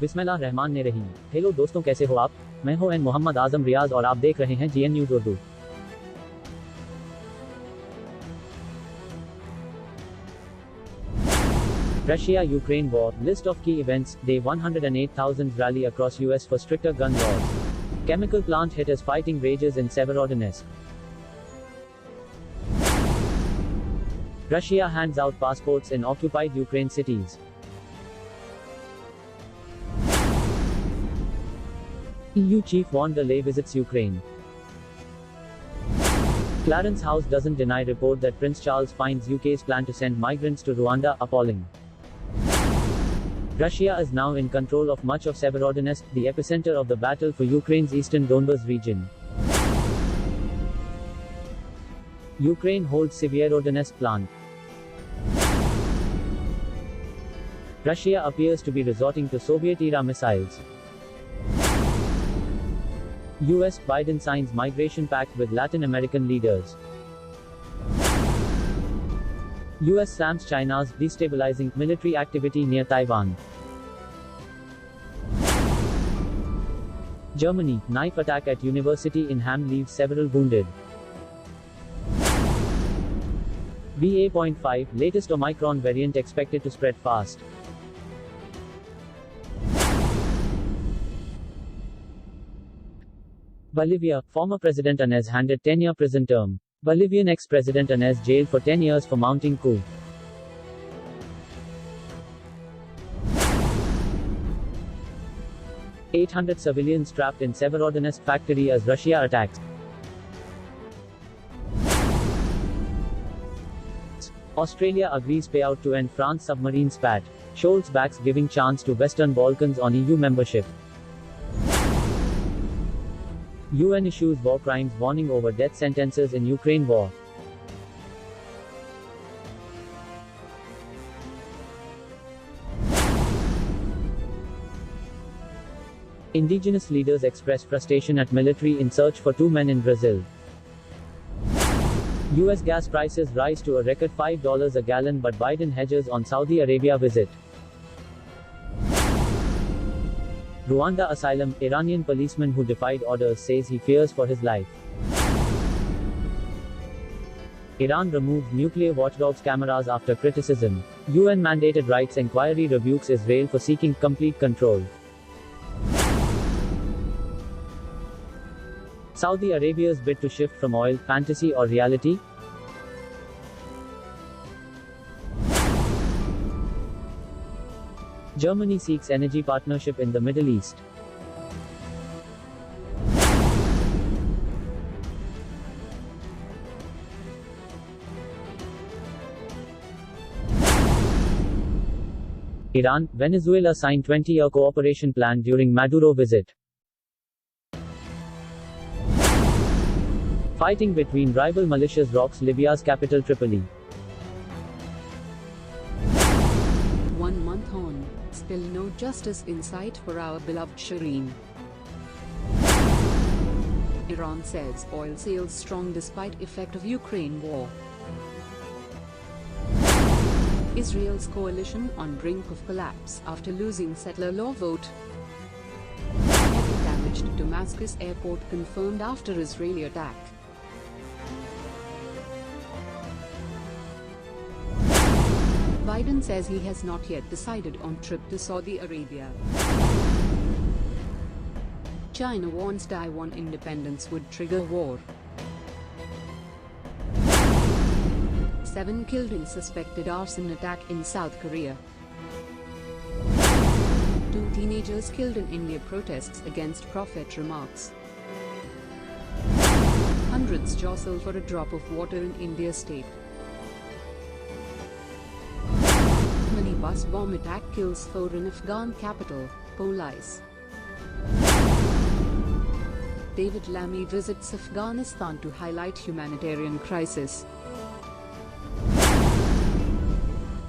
बिस्मिल्लाहिर्रहमानिर्रहीम। हेलो दोस्तों, कैसे हो आप? मैं हूं मोहम्मद आजम रियाज और आप देख रहे हैं GN news Urdu. Russia-Ukraine war, list of key events, day 108,000 rally across US for stricter gun laws. Chemical plant hit as fighting rages in Severodonetsk. Russia hands out passports in occupied Ukraine cities. EU chief von der Leyen visits Ukraine. Clarence House doesn't deny report that Prince Charles finds UK's plan to send migrants to Rwanda appalling. Russia is now in control of much of Severodonetsk, the epicenter of the battle for Ukraine's eastern Donbas region. Ukraine holds Severodonetsk plant. Russia appears to be resorting to Soviet-era missiles. US Biden signs migration pact with Latin American leaders. US slams China's destabilizing military activity near Taiwan. Germany, knife attack at university in Hamm leaves several wounded. BA.5, latest Omicron variant expected to spread fast. Bolivia, former President Anez handed 10-year prison term. Bolivian ex-president Anez jailed for 10 years for mounting coup. $800 civilians trapped in Severodonetsk factory as Russia attacks. Australia agrees payout to end France submarine spat. Scholz backs giving chance to Western Balkans on EU membership. UN issues war crimes warning over death sentences in Ukraine war. Indigenous leaders express frustration at military in search for 2 men in Brazil. US gas prices rise to a record $5 a gallon, but Biden hedges on Saudi Arabia visit. Rwanda asylum, Iranian policeman who defied orders says he fears for his life. Iran removes nuclear watchdogs cameras after criticism. UN mandated rights inquiry rebukes Israel for seeking complete control. Saudi Arabia's bid to shift from oil, fantasy or reality? Germany seeks energy partnership in the Middle East. Iran, Venezuela signed 20-year cooperation plan during Maduro visit. Fighting between rival militias rocks Libya's capital Tripoli. 1 month on, still no justice in sight for our beloved Shireen. Iran says oil sales strong despite effect of Ukraine war. Israel's coalition on brink of collapse after losing settler law vote. Heavy damage to Damascus airport confirmed after Israeli attack. Biden says he has not yet decided on trip to Saudi Arabia. China warns Taiwan independence would trigger war. 7 killed in suspected arson attack in South Korea. 2 teenagers killed in India protests against prophet remarks. Hundreds jostle for a drop of water in India state. Bus bomb attack kills 4 in Afghan capital, Police. David Lammy visits Afghanistan to highlight humanitarian crisis.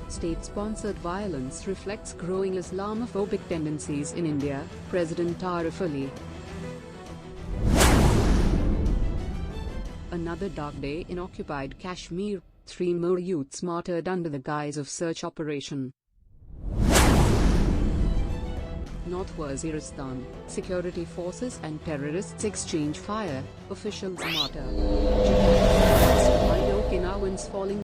State-sponsored violence reflects growing Islamophobic tendencies in India, President Arif Ali. Another dark day in occupied Kashmir, 3 more youths martyred under the guise of search operation. North Waziristan. Security forces and terrorists exchange fire, officials mutter. Japan. Okinawan's falling